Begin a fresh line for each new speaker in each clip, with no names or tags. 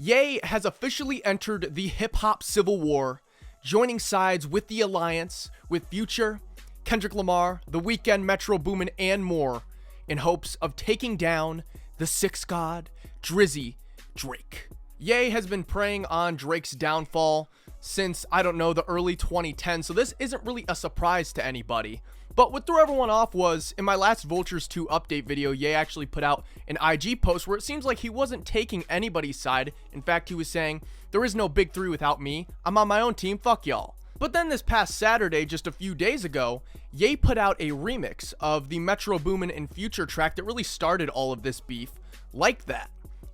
Ye has officially entered the hip-hop civil war, joining sides with the Alliance, with Future, Kendrick Lamar, The Weeknd, Metro Boomin, and more, in hopes of taking down the Six God, Drizzy, Drake. Ye has been preying on Drake's downfall since, I don't know, the early 2010s, so this isn't really a surprise to anybody. But what threw everyone off was, in my last Vultures 2 update video, Ye actually put out an IG post where it seems like he wasn't taking anybody's side. In fact, he was saying, there is no big three without me, I'm on my own team, fuck y'all. But then this past Saturday, just a few days ago, Ye put out a remix of the Metro Boomin and Future track that really started all of this beef, Like That.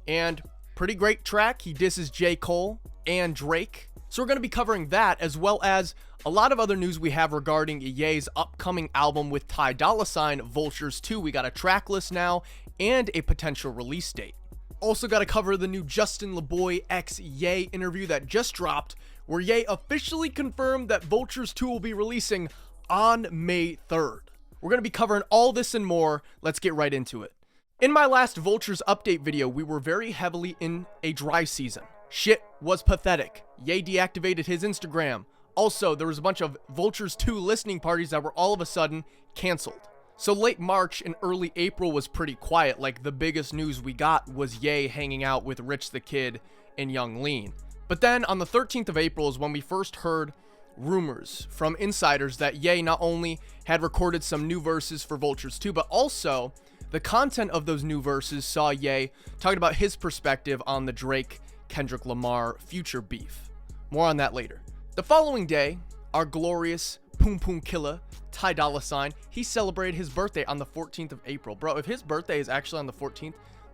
And pretty great track, he disses J. Cole and Drake. So we're going to be covering that, as well as a lot of other news we have regarding Ye's upcoming album with Ty Dolla $ign, Vultures 2. We got a track list now and a potential release date. Also got to cover the new Justin LaBoy x Ye interview that just dropped, where Ye officially confirmed that Vultures 2 will be releasing on May 3rd. We're going to be covering all this and more. Let's get right into it. In my last Vultures update video, we were very heavily in a dry season. Shit was pathetic. Ye deactivated his Instagram. Also, there was a bunch of Vultures 2 listening parties that were all of a sudden canceled. So late March and early April was pretty quiet. Like, the biggest news we got was Ye hanging out with Rich the Kid and Young Lean. But then on the 13th of April is when we first heard rumors from insiders that Ye not only had recorded some new verses for Vultures 2, but also the content of those new verses saw Ye talking about his perspective on the Drake Kendrick Lamar Future beef. More on that later. The following day, our glorious Poom Poom Killer, Ty Dolla $ign, he celebrated his birthday on the 14th of April. Bro, if his birthday is actually on the 14th,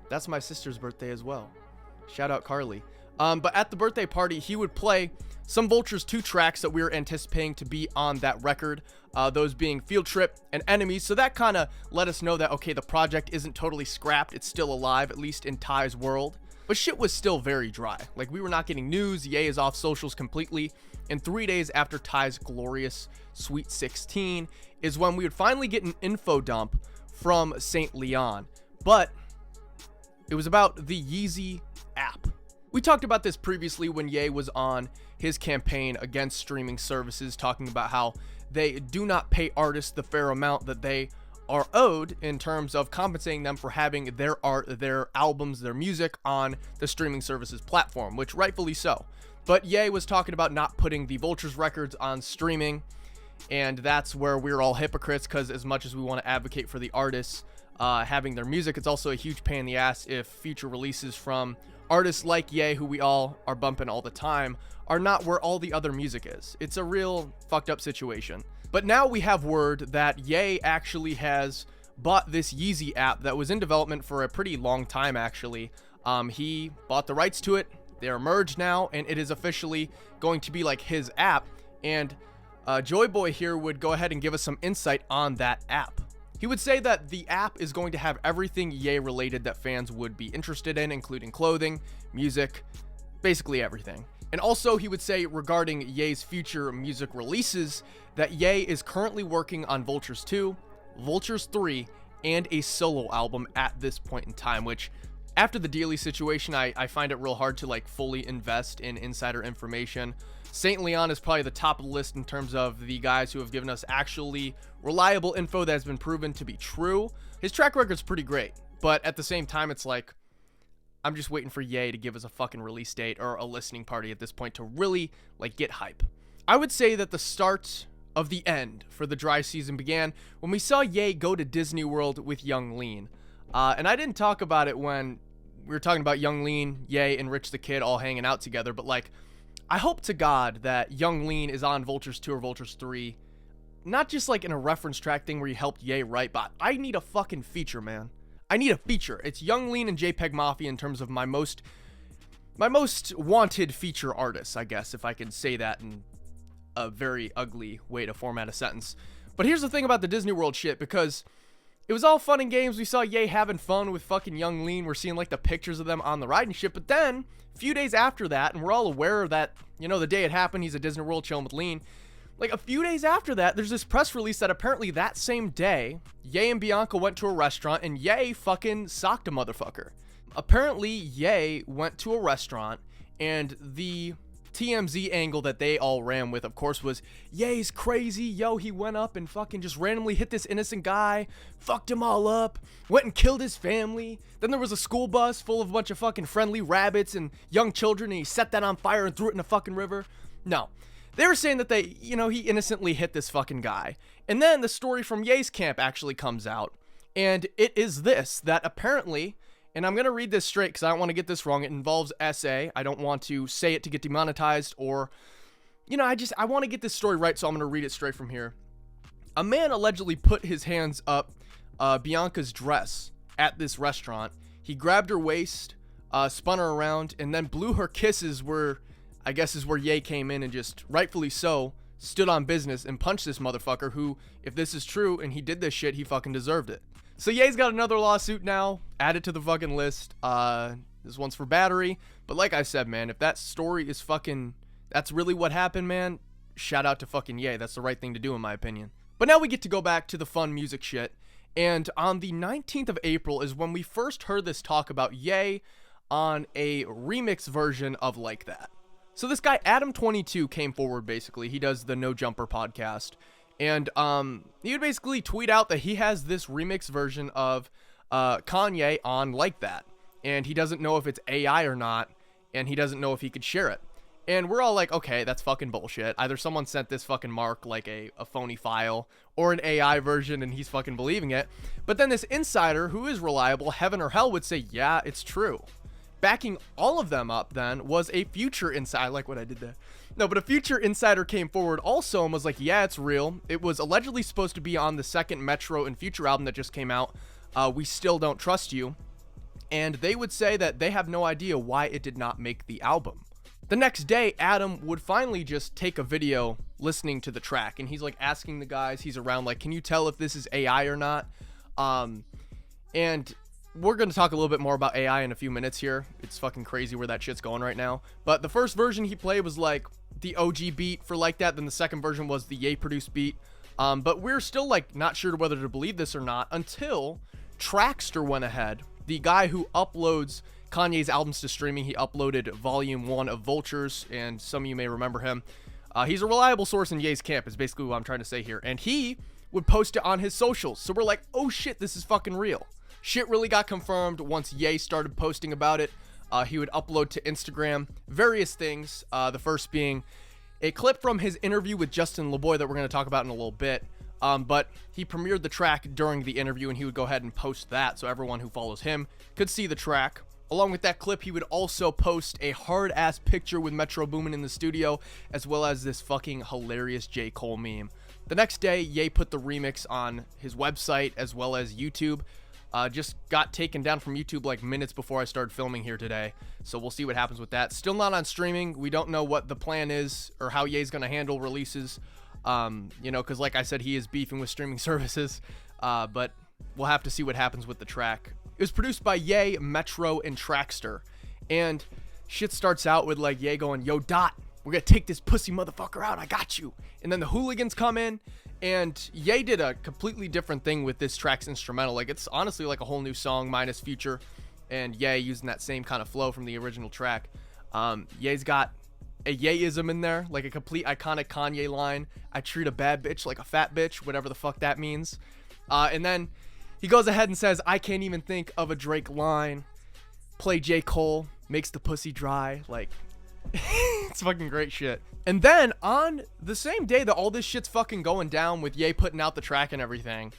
that's my sister's birthday as well. Shout out Carly. But at the birthday party, he would play some Vultures 2 tracks that we were anticipating to be on that record, those being Field Trip and Enemies. So that kind of let us know that, okay, the project isn't totally scrapped. It's still alive, at least in Ty's world. But shit was still very dry. Like, we were not getting news. Ye is off socials completely. And 3 days after Ty's glorious Sweet 16 is when we would finally get an info dump from St. Leon. But it was about the Yeezy app. We talked about this previously when Ye was on his campaign against streaming services, talking about how they do not pay artists the fair amount that they are owed in terms of compensating them for having their art, their albums, their music on the streaming services platform, which rightfully so. But Ye was talking about not putting the Vultures records on streaming, and that's where we're all hypocrites, because as much as we want to advocate for the artists having their music, it's also a huge pain in the ass if future releases from artists like Ye, who we all are bumping all the time, are not where all the other music is. It's a real fucked up situation. But now we have word that Ye actually has bought this Yeezy app that was in development for a pretty long time, actually. He bought the rights to it. They're merged now, and it is officially going to be like his app. And Joy Boy here would go ahead and give us some insight on that app. He would say that the app is going to have everything Ye related that fans would be interested in, including clothing, music, basically everything. And also he would say regarding Ye's future music releases that Ye is currently working on Vultures 2, Vultures 3, and a solo album at this point in time, which after the Dealey situation, I find it real hard to like fully invest in insider information. St. Leon is probably the top of the list in terms of the guys who have given us actually reliable info that has been proven to be true. His track record's pretty great, but at the same time, it's like, I'm just waiting for Ye to give us a fucking release date or a listening party at this point to really like get hype. I would say that the start of the end for the dry season began when we saw Ye go to Disney World with Young Lean. And I didn't talk about it when we were talking about Young Lean, Ye, and Rich the Kid all hanging out together, but like, I hope to God that Young Lean is on Vultures 2 or Vultures 3, not just like in a reference track thing where you helped Ye write, but I need a fucking feature, man. I need a feature. It's Young Lean and JPEG Mafia in terms of my most wanted feature artists, I guess, if I can say that in a very ugly way to format a sentence. But here's the thing about the Disney World shit, because it was all fun and games. We saw Ye having fun with fucking Young Lean. We're seeing like the pictures of them on the ride and shit. But then a few days after that, and we're all aware that, you know, the day it happened, he's at Disney World chilling with Lean. Like a few days after that, there's this press release that apparently that same day, Ye and Bianca went to a restaurant and Ye fucking socked a motherfucker. apparently Ye went to a restaurant, and the TMZ angle that they all ran with, of course, was Ye's crazy. Yo, he went up and fucking just randomly hit this innocent guy, fucked him all up, went and killed his family. Then there was a school bus full of a bunch of fucking friendly rabbits and young children, and he set that on fire and threw it in a fucking river. No. They were saying that he innocently hit this fucking guy. And then the story from Ye's camp actually comes out, and it is this, that apparently, and I'm going to read this straight because I don't want to get this wrong. It involves SA. I don't want to say it to get demonetized or, I want to get this story right, so I'm going to read it straight from here. A man allegedly put his hands up Bianca's dress at this restaurant. He grabbed her waist, spun her around, and then blew her kisses where, I guess is where Ye came in and just, rightfully so, stood on business and punched this motherfucker who, if this is true and he did this shit, he fucking deserved it. So Ye's got another lawsuit now, added to the fucking list. This one's for battery. But like I said, man, if that story is fucking, that's really what happened, man, shout out to fucking Ye. That's the right thing to do in my opinion. But now we get to go back to the fun music shit. And on the 19th of April is when we first heard this talk about Ye on a remix version of Like That. So this guy, Adam22, came forward basically. He does the No Jumper podcast. And he would basically tweet out that he has this remix version of Kanye on Like That. And he doesn't know if it's AI or not. And he doesn't know if he could share it. And we're all like, okay, that's fucking bullshit. Either someone sent this fucking Mark like a phony file or an AI version and he's fucking believing it. But then this insider who is reliable, heaven or hell, would say, yeah, it's true. Backing all of them up then was a Future insider. I like what I did there. No, but a Future insider came forward also and was like, yeah, it's real. It was allegedly supposed to be on the second Metro and Future album that just came out. We Still Don't Trust You. And they would say that they have no idea why it did not make the album. The next day, Adam would finally just take a video listening to the track. And he's like asking the guys he's around, like, can you tell if this is AI or not? And we're going to talk a little bit more about AI in a few minutes here. It's fucking crazy where that shit's going right now. But the first version he played was like the OG beat for Like That. Then the second version was the Ye produced beat. But we're still like not sure whether to believe this or not until Trackster went ahead. The guy who uploads Kanye's albums to streaming, he uploaded volume 1 of Vultures, and some of you may remember him. He's a reliable source in Ye's camp is basically what I'm trying to say here. And he would post it on his socials. So we're like, oh shit, this is fucking real. Shit really got confirmed once Ye started posting about it. He would upload to Instagram various things. The first being a clip from his interview with Justin LeBoy that we're going to talk about in a little bit. But he premiered the track during the interview, and he would go ahead and post that so everyone who follows him could see the track. Along with that clip, he would also post a hard-ass picture with Metro Boomin in the studio, as well as this fucking hilarious J. Cole meme. The next day, Ye put the remix on his website as well as YouTube. Just got taken down from YouTube like minutes before I started filming here today. So we'll see what happens with that. Still not on streaming. We don't know what the plan is or how Ye's going to handle releases. Because like I said, he is beefing with streaming services. But we'll have to see what happens with the track. It was produced by Ye, Metro, and Trackster. And shit starts out with like Ye going, yo, Dot, we're going to take this pussy motherfucker out. I got you. And then the hooligans come in. And Ye did a completely different thing with this track's instrumental. Like, it's honestly like a whole new song minus Future. And Ye using that same kind of flow from the original track. Ye's got a Yeism in there, like a complete iconic Kanye line. I treat a bad bitch like a fat bitch, whatever the fuck that means. And then he goes ahead and says, I can't even think of a Drake line. Play J. Cole, makes the pussy dry. Like, it's fucking great shit. And then on the same day that all this shit's fucking going down with Ye putting out the track and everything,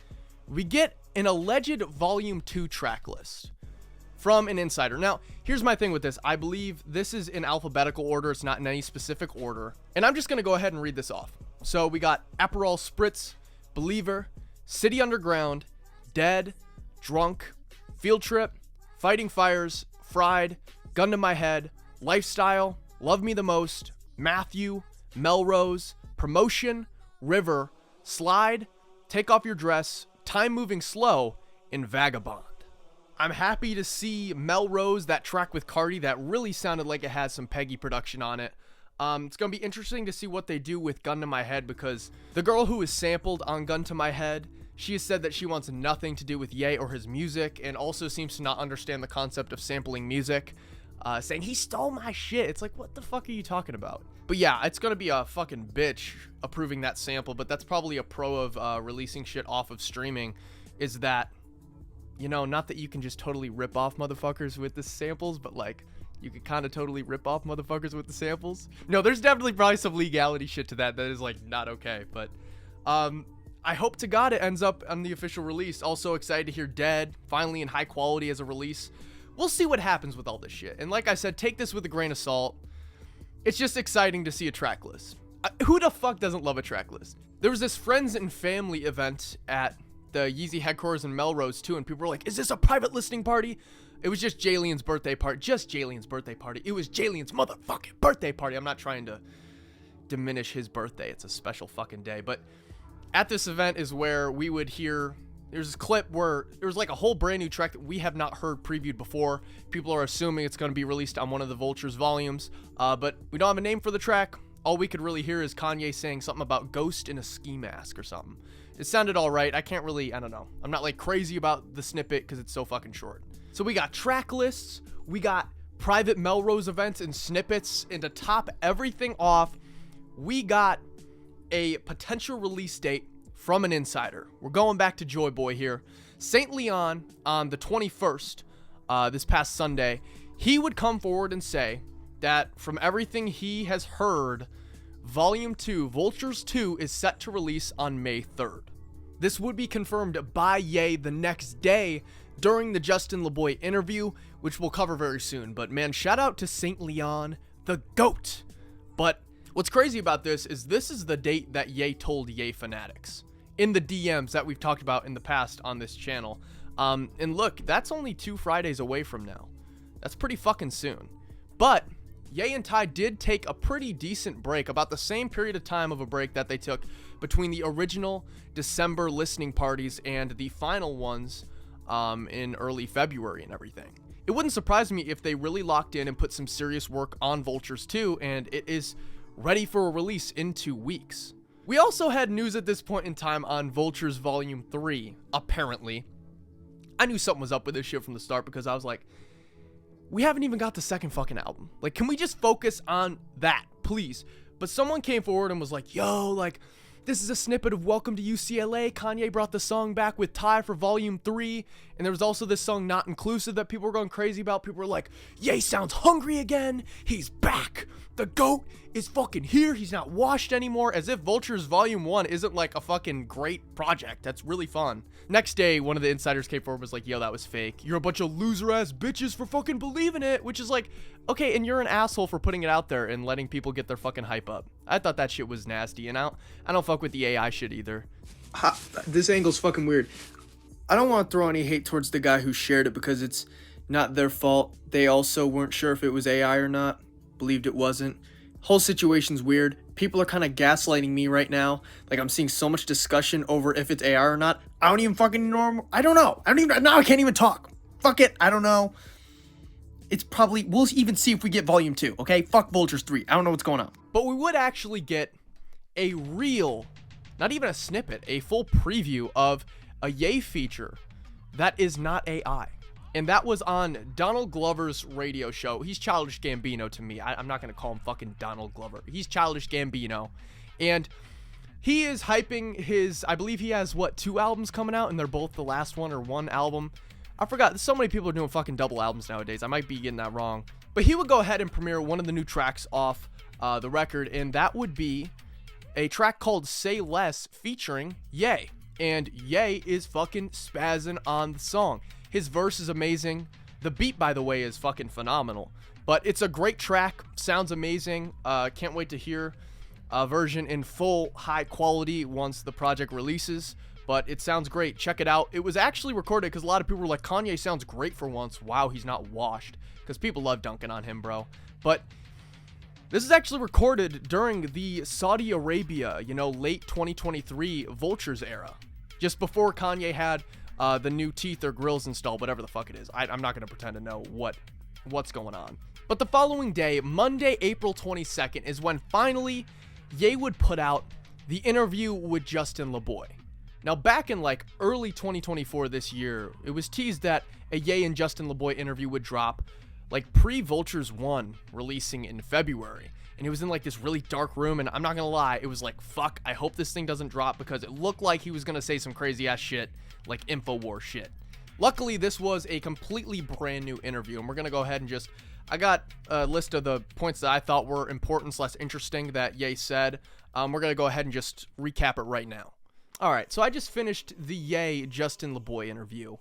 we get an alleged volume 2 track list from an insider. Now, here's my thing with this. I believe this is in alphabetical order. It's not in any specific order. And I'm just going to go ahead and read this off. So we got Aperol Spritz, Believer, City Underground, Dead, Drunk, Field Trip, Fighting Fires, Fried, Gun to My Head, Lifestyle, Love Me the Most, Matthew, Melrose, Promotion, River, Slide, Take Off Your Dress, Time Moving Slow, and Vagabond. I'm happy to see Melrose, that track with Cardi, that really sounded like it has some Peggy production on it. It's going to be interesting to see what they do with Gun to My Head, because the girl who is sampled on Gun to My Head, She has said that she wants nothing to do with Ye or his music, and also seems to not understand the concept of sampling music, saying he stole my shit. It's like, what the fuck are you talking about? But yeah, it's gonna be a fucking bitch approving that sample, but that's probably a pro of releasing shit off of streaming, is that, you know, not that you can just totally rip off motherfuckers with the samples, but like, you could kind of totally rip off motherfuckers with the samples. No, there's definitely probably some legality shit to that is like not okay, but I hope to God it ends up on the official release. Also excited to hear Dead finally in high quality as a release. We'll see what happens with all this shit. And like I said, take this with a grain of salt. It's just exciting to see a track list. Who the fuck doesn't love a track list? There was this friends and family event at the Yeezy headquarters in Melrose too, and people were like, is this a private listening party? It was just Jalien's birthday party. Just Jalien's birthday party. It was Jalien's motherfucking birthday party. I'm not trying to diminish his birthday. It's a special fucking day. But at this event is where we would hear, there's this clip where there was like a whole brand new track that we have not heard previewed before. People are assuming it's going to be released on one of the Vultures volumes, but we don't have a name for the track. All we could really hear is Kanye saying something about ghost in a ski mask or something. It sounded all right. I can't really, I don't know. I'm not like crazy about the snippet because it's so fucking short. So we got track lists, we got private Melrose events and snippets, and to top everything off, we got a potential release date from an insider. We're going back to Joy Boy here. St. Leon on the 21st, this past Sunday, he would come forward and say that from everything he has heard, Volume 2, Vultures 2, is set to release on May 3rd. This would be confirmed by Ye the next day during the Justin LeBoy interview, which we'll cover very soon. But man, shout out to St. Leon, the GOAT. But what's crazy about this is the date that Ye told Ye fanatics in the DMs that we've talked about in the past on this channel. And look, that's only 2 Fridays away from now. That's pretty fucking soon. But Ye and Ty did take a pretty decent break, about the same period of time of a break that they took between the original December listening parties and the final ones in early February and everything. It wouldn't surprise me if they really locked in and put some serious work on Vultures 2, and it is ready for a release in 2 weeks. We also had news at this point in time on Vultures Volume 3, apparently. I knew something was up with this shit from the start because I was like, we haven't even got the second fucking album. Like, can we just focus on that, please? But someone came forward and was like, yo, like, this is a snippet of Welcome to UCLA. Kanye brought the song back with Ty for Volume 3. And there was also this song, Not Inclusive, that people were going crazy about. People were like, Ye sounds hungry again. He's back. The GOAT is fucking here. He's not washed anymore. As if Vultures Volume 1 isn't like a fucking great project. That's really fun. Next day, one of the insiders came forward and was like, yo, that was fake. You're a bunch of loser-ass bitches for fucking believing it. Which is like, okay, and you're an asshole for putting it out there and letting people get their fucking hype up. I thought that shit was nasty. And I don't fuck with the AI shit either.
This angle's fucking weird. I don't want to throw any hate towards the guy who shared it because it's not their fault. They also weren't sure if it was AI or not. Believed it wasn't. Whole situation's weird. People are kind of gaslighting me right now. Like, I'm seeing so much discussion over if it's AI or not. I don't even fucking know. I don't know. Now I can't even talk. Fuck it. I don't know. It's probably, we'll even see if we get Volume 2, okay? Fuck Vultures 3. I don't know what's going on.
But we would actually get a real, not even a snippet, a full preview of a Ye feature that is not AI. And that was on Donald Glover's radio show. He's Childish Gambino to me. I'm not going to call him fucking Donald Glover. He's Childish Gambino. And he is hyping his, I believe he has, 2 albums coming out? And they're both the last one or one album. I forgot. So many people are doing fucking double albums nowadays. I might be getting that wrong. But he would go ahead and premiere one of the new tracks off the record. And that would be a track called Say Less featuring Ye. And Ye is fucking spazzing on the song. His verse is amazing. The beat, by the way, is fucking phenomenal. But it's a great track. Sounds amazing. Can't wait to hear a version in full high quality once the project releases. But it sounds great. Check it out. It was actually recorded because a lot of people were like, Kanye sounds great for once. Wow, he's not washed. Because people love dunking on him, bro. But this is actually recorded during the Saudi Arabia, late 2023 Vultures era. Just before Kanye had the new teeth or grills installed, whatever the fuck it is. I'm not going to pretend to know what's going on. But the following day, Monday, April 22nd, is when finally Ye would put out the interview with Justin LeBoy. Now, back in like early 2024 this year, it was teased that a Ye and Justin LaBoy interview would drop like pre-Vultures 1 releasing in February. And it was in like this really dark room, and I'm not gonna lie, it was like, fuck, I hope this thing doesn't drop, because it looked like he was gonna say some crazy ass shit, like InfoWars shit. Luckily, this was a completely brand new interview, and we're gonna go ahead and just, I got a list of the points that I thought were important / interesting that Ye said. We're gonna go ahead and just recap it right now. Alright, so I just finished the Ye Justin LaBoy interview,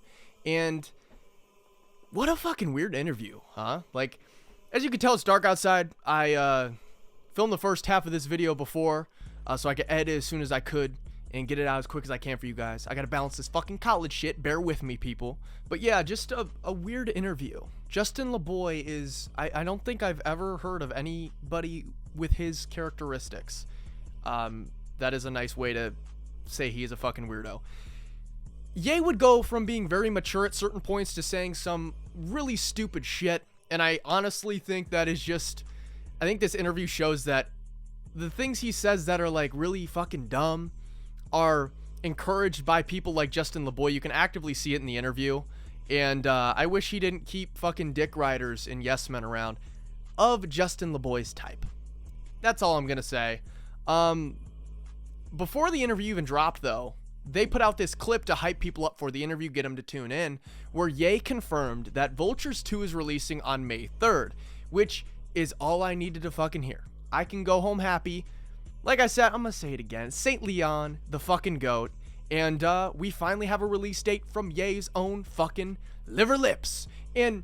and what a fucking weird interview, huh? Like, as you can tell, it's dark outside. I filmed the first half of this video before, so I could edit as soon as I could and get it out as quick as I can for you guys. I gotta balance this fucking college shit. Bear with me, people. But yeah, just a weird interview. Justin LaBoy is... I don't think I've ever heard of anybody with his characteristics. That is a nice way to say he is a fucking weirdo. Ye would go from being very mature at certain points to saying some really stupid shit. And I honestly think that is just... I think this interview shows that the things he says that are like really fucking dumb are encouraged by people like Justin LaBoy. You can actively see it in the interview. And I wish he didn't keep fucking dick riders and yes men around of Justin LaBoy's type. That's all I'm gonna say. Before the interview even dropped, though, they put out this clip to hype people up for the interview, get them to tune in, where Ye confirmed that Vultures 2 is releasing on May 3rd, which is all I needed to fucking hear. I can go home happy. Like I said, I'm gonna say it again. St. Leon, the fucking GOAT, and we finally have a release date from Ye's own fucking liver lips. And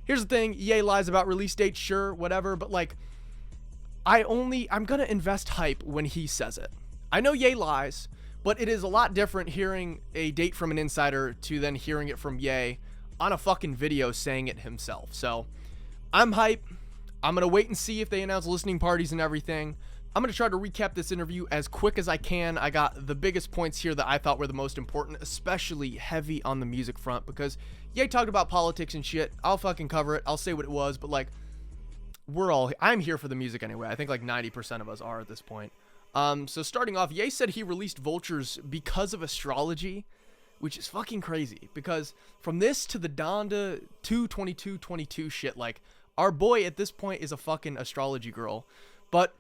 here's the thing, Ye lies about release dates, sure, whatever, but like, I'm gonna invest hype when he says it. I know Ye lies, but it is a lot different hearing a date from an insider to then hearing it from Ye on a fucking video saying it himself. So, I'm hype. I'm gonna wait and see if they announce listening parties and everything. I'm going to try to recap this interview as quick as I can. I got the biggest points here that I thought were the most important, especially heavy on the music front, because Ye talked about politics and shit. I'll fucking cover it. I'll say what it was, but like, I'm here for the music anyway. I think like 90% of us are at this point. So starting off, Ye said he released Vultures because of astrology, which is fucking crazy, because from this to the Donda 2/22/22 shit, like, our boy at this point is a fucking astrology girl. But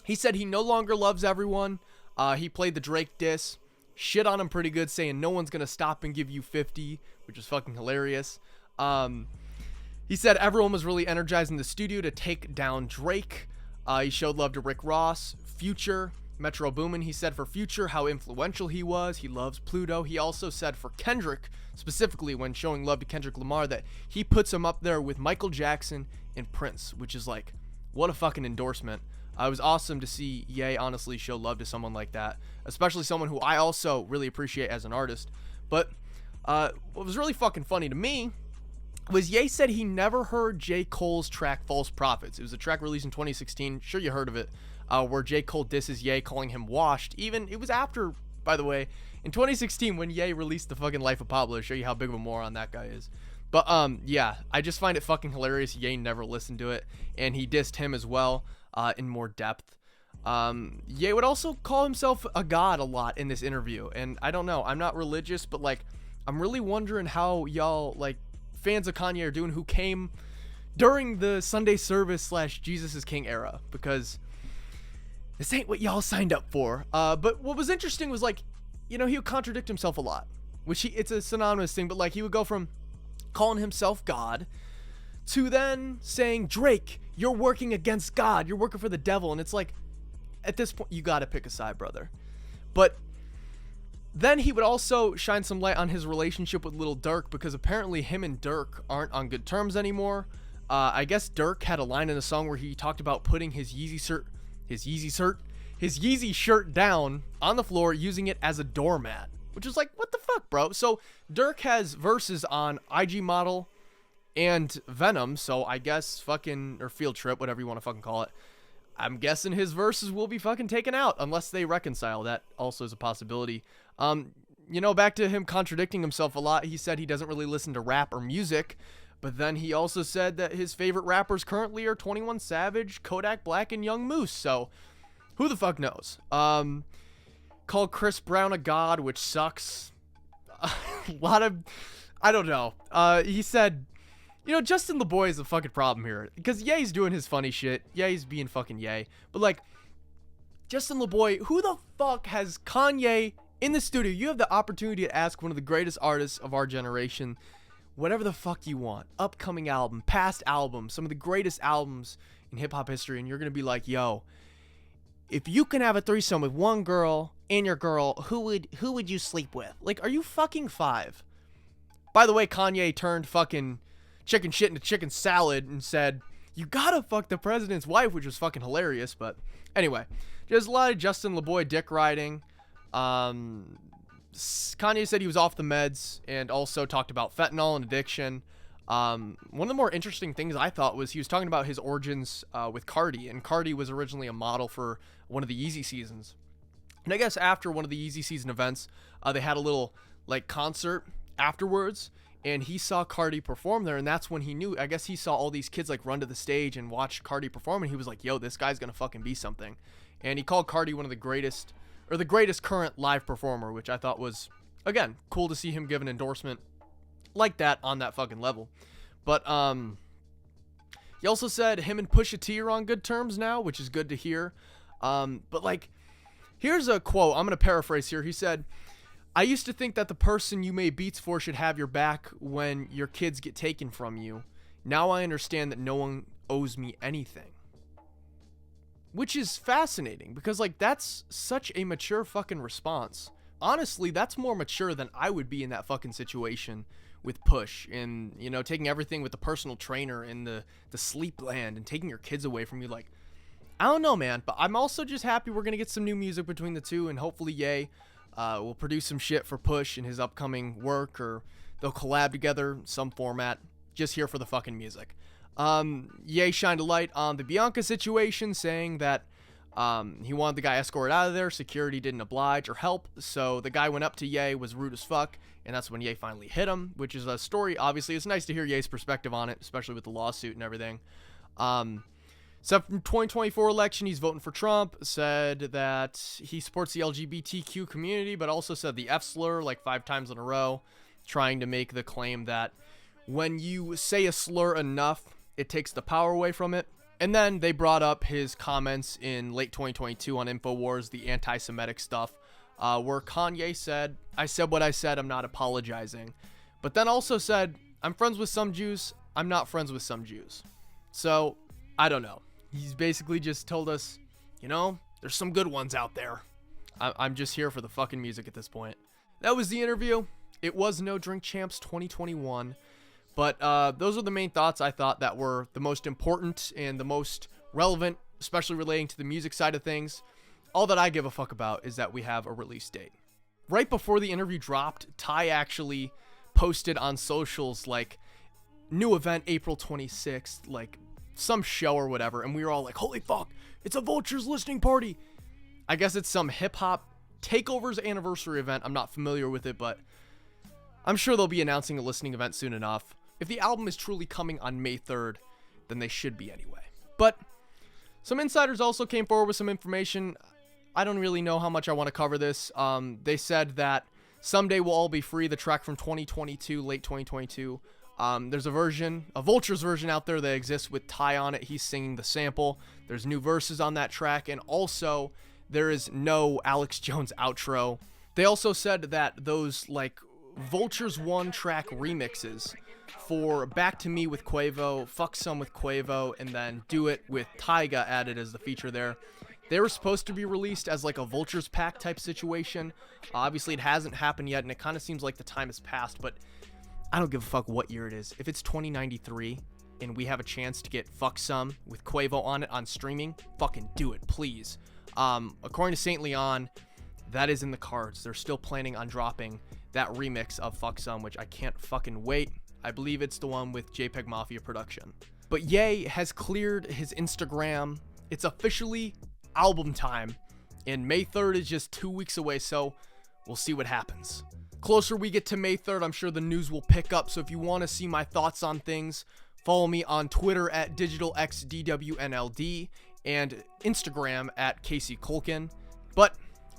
he said he no longer loves everyone. He played the Drake diss, shit on him pretty good, saying no one's gonna stop and give you 50, which is fucking hilarious. He said everyone was really energized in the studio to take down Drake. He showed love to Rick Ross, Future, Metro Boomin. He said for Future how influential he was. He loves Pluto. He also said for Kendrick, specifically when showing love to Kendrick Lamar, that he puts him up there with Michael Jackson and Prince, which is like, what a fucking endorsement. It was awesome to see Ye honestly show love to someone like that, especially someone who I also really appreciate as an artist. But what was really fucking funny to me was Ye said he never heard J. Cole's track False Prophets. It was a track released in 2016. Sure, you heard of it, where J. Cole disses Ye, calling him washed. Even, it was after, by the way, in 2016 when Ye released the fucking Life of Pablo, to show you how big of a moron that guy is. But yeah, I just find it fucking hilarious. Ye never listened to it, and he dissed him as well. In more depth. Ye would also call himself a god a lot in this interview, and I don't know, I'm not religious, but like, I'm really wondering how y'all, like, fans of Kanye are doing who came during the Sunday service / Jesus is King era, because this ain't what y'all signed up for. But what was interesting was, like, you know, he would contradict himself a lot, which it's a synonymous thing, but like, he would go from calling himself God to then saying, Drake, you're working against God, you're working for the devil. And it's like, at this point, you gotta pick a side, brother. But then he would also shine some light on his relationship with Lil Durk, because apparently him and Durk aren't on good terms anymore. I guess Durk had a line in a song where he talked about putting his Yeezy shirt down on the floor, using it as a doormat, which is like, what the fuck, bro? So Durk has verses on IG Model and Venom, so I guess fucking, or Field Trip, whatever you want to fucking call it, I'm guessing his verses will be fucking taken out unless they reconcile. That also is a possibility. You know, back to him contradicting himself a lot. He said he doesn't really listen to rap or music, but then he also said that his favorite rappers currently are 21 Savage, Kodak Black, and Young Moose. So who the fuck knows? Kanye called Chris Brown a god, which sucks. A lot of, I don't know. He said, you know, Justin LeBoy is a fucking problem here. Because Ye's doing his funny shit. Yeah, he's being fucking Ye. But like, Justin LeBoy, who the fuck has Kanye in the studio? You have the opportunity to ask one of the greatest artists of our generation whatever the fuck you want. Upcoming album, past albums, some of the greatest albums in hip-hop history. And you're going to be like, yo, if you can have a threesome with one girl and your girl, who would you sleep with? Like, are you fucking 5? By the way, Kanye turned fucking chicken shit into chicken salad and said, you gotta fuck the president's wife, which was fucking hilarious. But anyway, there's a lot of Justin LeBoy dick riding. Kanye said he was off the meds and also talked about fentanyl and addiction. One of the more interesting things I thought was he was talking about his origins with Cardi, and Cardi was originally a model for one of the Yeezy seasons. And I guess after one of the Yeezy season events, they had a little like concert afterwards, and he saw Cardi perform there, and that's when he knew. I guess he saw all these kids like run to the stage and watch Cardi perform, and he was like, yo, this guy's gonna fucking be something. And he called Cardi one of the greatest, or the greatest current live performer, which I thought was, again, cool to see him give an endorsement like that on that fucking level. But he also said him and Pusha T are on good terms now, which is good to hear. But like, here's a quote, I'm gonna paraphrase here. He said, I used to think that the person you made beats for should have your back when your kids get taken from you. Now I understand that no one owes me anything. Which is fascinating, because like, that's such a mature fucking response. Honestly, that's more mature than I would be in that fucking situation with Push, and, you know, taking everything with the personal trainer and the sleep land and taking your kids away from you. Like, I don't know, man, but I'm also just happy we're gonna get some new music between the two, and hopefully Ye will produce some shit for Push in his upcoming work, or they'll collab together in some format. Just here for the fucking music. Ye shined a light on the Bianca situation, saying that he wanted the guy escorted out of there. Security didn't oblige or help, so the guy went up to Ye, was rude as fuck, and that's when Ye finally hit him, which is a story. Obviously, it's nice to hear Ye's perspective on it, especially with the lawsuit and everything. So from 2024 election, he's voting for Trump, said that he supports the LGBTQ community, but also said the F slur like 5 times in a row, trying to make the claim that when you say a slur enough, it takes the power away from it. And then they brought up his comments in late 2022 on InfoWars, the anti-Semitic stuff, where Kanye said, I said what I said, I'm not apologizing. But then also said, I'm friends with some Jews, I'm not friends with some Jews. So, I don't know. He's basically just told us, you know, there's some good ones out there. I'm just here for the fucking music at this point. That was the interview. It was No Drink Champs 2021. But those are the main thoughts I thought that were the most important and the most relevant, especially relating to the music side of things. All that I give a fuck about is that we have a release date. Right before the interview dropped, Ty actually posted on socials, like, new event April 26th, like, some show or whatever, and we were all like, holy fuck, it's a Vultures listening party. I guess it's some hip-hop takeovers anniversary event. I'm not familiar with it, but I'm sure they'll be announcing a listening event soon enough. If the album is truly coming on May 3rd, then they should be anyway. But some insiders also came forward with some information. I don't really know how much I want to cover this. They said that Someday We'll All Be Free, the track from 2022, late 2022, there's a Vultures version out there that exists with Ty on it. He's singing the sample. There's new verses on that track, and also there is no Alex Jones outro. They also said that those like Vultures 1 track remixes for Back to Me with Quavo, Fuck Some with Quavo, and then Do It with Tyga added as the feature there, they were supposed to be released as like a Vultures pack type situation. Obviously it hasn't happened yet, and it kind of seems like the time has passed, but I don't give a fuck what year it is. If it's 2093 and we have a chance to get Fuck Some with Quavo on it on streaming, fucking do it, please. According to St. Leon, that is in the cards. They're still planning on dropping that remix of Fuck Some, which I can't fucking wait. I believe it's the one with JPEG Mafia production. But Ye has cleared his Instagram. It's officially album time, and May 3rd is just 2 weeks away, so we'll see what happens. Closer we get to May 3rd, I'm sure the news will pick up, so if you want to see my thoughts on things, follow me on Twitter at DigitalXDWNLD and Instagram at Casey Culkin. But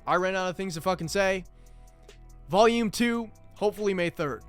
I ran out of things to fucking say. Volume 2, hopefully May 3rd.